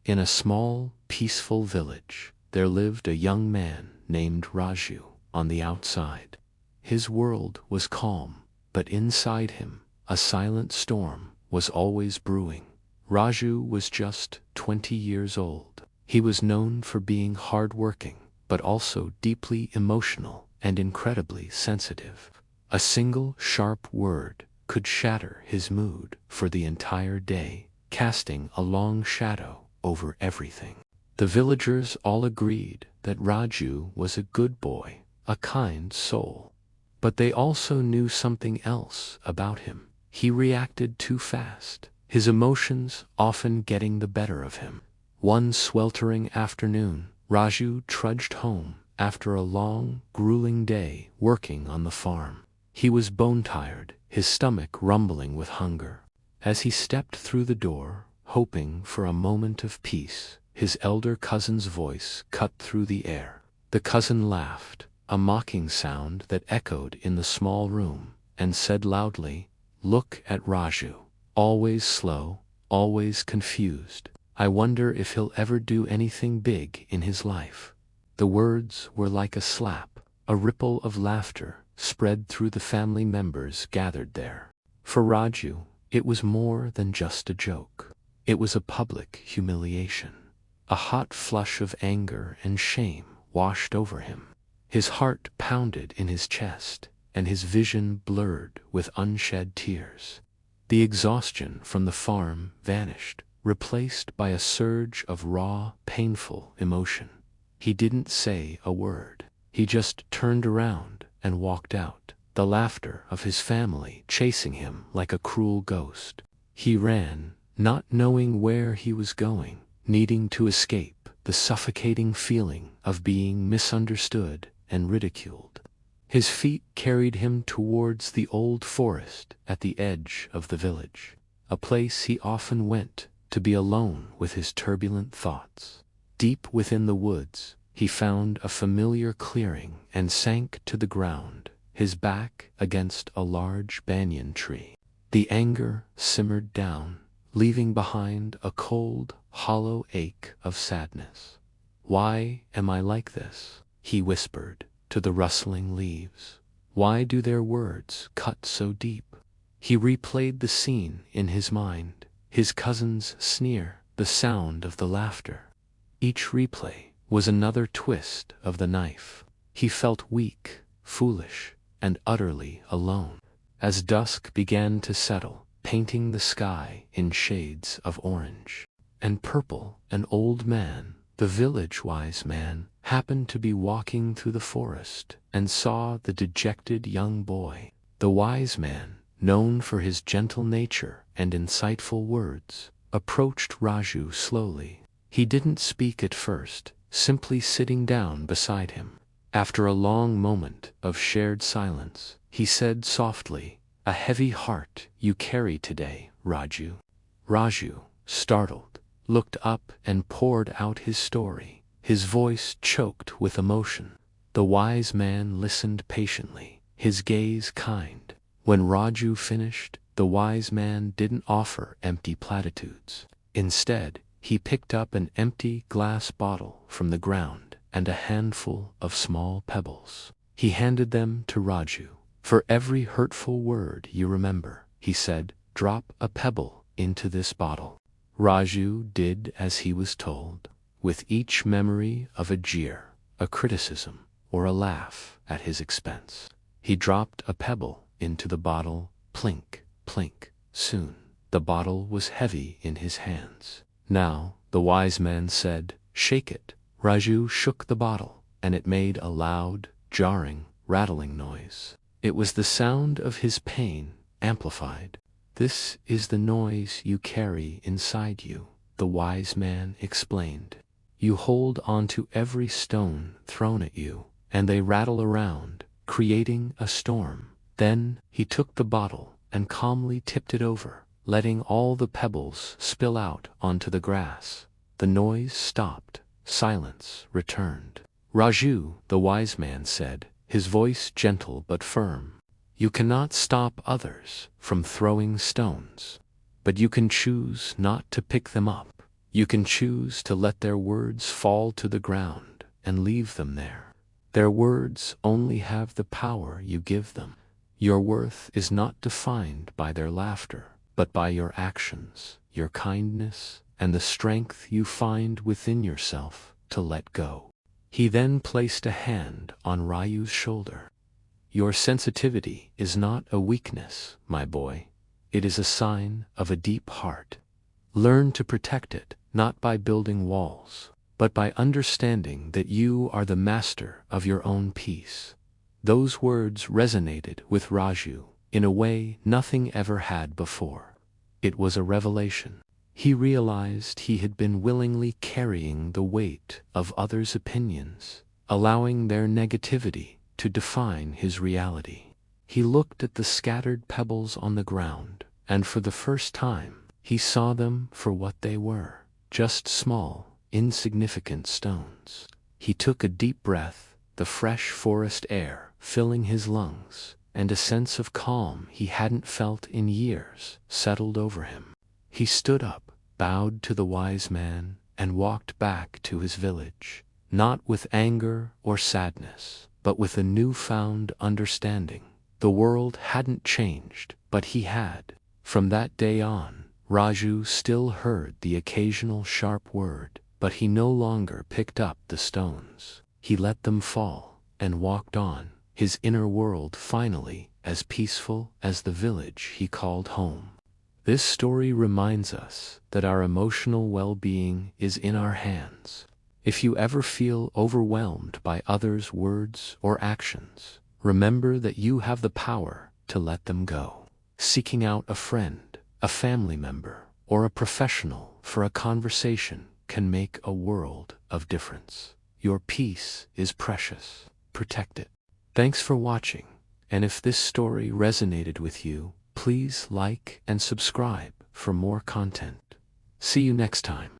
In a small, peaceful village, there lived a young man named Raju. On the outside, his world was calm, but inside him, a silent storm was always brewing. Raju was just 20 years old. He was known for being hardworking, but also deeply emotional and incredibly sensitive. A single sharp word could shatter his mood for the entire day, casting a long shadow over everything. The villagers all agreed that Raju was a good boy, a kind soul. But they also knew something else about him. He reacted too fast, his emotions often getting the better of him. One sweltering afternoon, Raju trudged home after a long, grueling day working on the farm. He was bone-tired, his stomach rumbling with hunger. As he stepped through the door, hoping for a moment of peace, his elder cousin's voice cut through the air. The cousin laughed, a mocking sound that echoed in the small room, and said loudly, "Look at Raju. Always slow, always confused. I wonder if he'll ever do anything big in his life." The words were like a slap. A ripple of laughter spread through the family members gathered there. For Raju, it was more than just a joke. It was a public humiliation. A hot flush of anger and shame washed over him. His heart pounded in his chest, and his vision blurred with unshed tears. The exhaustion from the farm vanished, replaced by a surge of raw, painful emotion. He didn't say a word. He just turned around and walked out, the laughter of his family chasing him like a cruel ghost. He ran, not knowing where he was going, needing to escape the suffocating feeling of being misunderstood and ridiculed. His feet carried him towards the old forest at the edge of the village, a place he often went to be alone with his turbulent thoughts. Deep within the woods, he found a familiar clearing and sank to the ground, his back against a large banyan tree. The anger simmered down, leaving behind a cold, hollow ache of sadness. "Why am I like this?" he whispered to the rustling leaves. "Why do their words cut so deep?" He replayed the scene in his mind, his cousin's sneer, the sound of the laughter. Each replay was another twist of the knife. He felt weak, foolish, and utterly alone. As dusk began to settle, painting the sky in shades of orange and purple, an old man, the village wise man, happened to be walking through the forest and saw the dejected young boy. The wise man, known for his gentle nature and insightful words, approached Raju slowly. He didn't speak at first, simply sitting down beside him. After a long moment of shared silence, he said softly, "A heavy heart you carry today, Raju." Raju, startled, looked up and poured out his story, his voice choked with emotion. The wise man listened patiently, his gaze kind. When Raju finished, the wise man didn't offer empty platitudes. Instead, he picked up an empty glass bottle from the ground and a handful of small pebbles. He handed them to Raju. "For every hurtful word you remember," he said, "drop a pebble into this bottle." Raju did as he was told. With each memory of a jeer, a criticism, or a laugh at his expense, he dropped a pebble into the bottle, plink, plink. Soon, the bottle was heavy in his hands. "Now," the wise man said, "shake it." Raju shook the bottle, and it made a loud, jarring, rattling noise. It was the sound of his pain, amplified. "This is the noise you carry inside you," the wise man explained. "You hold onto every stone thrown at you, and they rattle around, creating a storm." Then he took the bottle and calmly tipped it over, letting all the pebbles spill out onto the grass. The noise stopped. Silence returned. "Raju," the wise man said, his voice gentle but firm, "you cannot stop others from throwing stones, but you can choose not to pick them up. You can choose to let their words fall to the ground and leave them there. Their words only have the power you give them. Your worth is not defined by their laughter, but by your actions, your kindness, and the strength you find within yourself to let go. He then placed a hand on Ryu's shoulder. Your sensitivity is not a weakness, my boy. It is a sign of a deep heart. Learn to protect it, not by building walls, but by understanding that you are the master of your own peace. Those words resonated with Raju in a way nothing ever had before. It was a revelation. He realized he had been willingly carrying the weight of others' opinions, allowing their negativity to define his reality. He looked at the scattered pebbles on the ground, and for the first time, he saw them for what they were, just small, insignificant stones. He took a deep breath, the fresh forest air filling his lungs, and a sense of calm he hadn't felt in years settled over him. He stood up, bowed to the wise man, and walked back to his village, not with anger or sadness, but with a newfound understanding. The world hadn't changed, but he had. From that day on, Raju still heard the occasional sharp word, but he no longer picked up the stones. He let them fall and walked on, his inner world finally as peaceful as the village he called home. This story reminds us that our emotional well-being is in our hands. If you ever feel overwhelmed by others' words or actions, remember that you have the power to let them go. Seeking out a friend, a family member, or a professional for a conversation can make a world of difference. Your peace is precious. Protect it. Thanks for watching, and if this story resonated with you, please like and subscribe for more content. See you next time.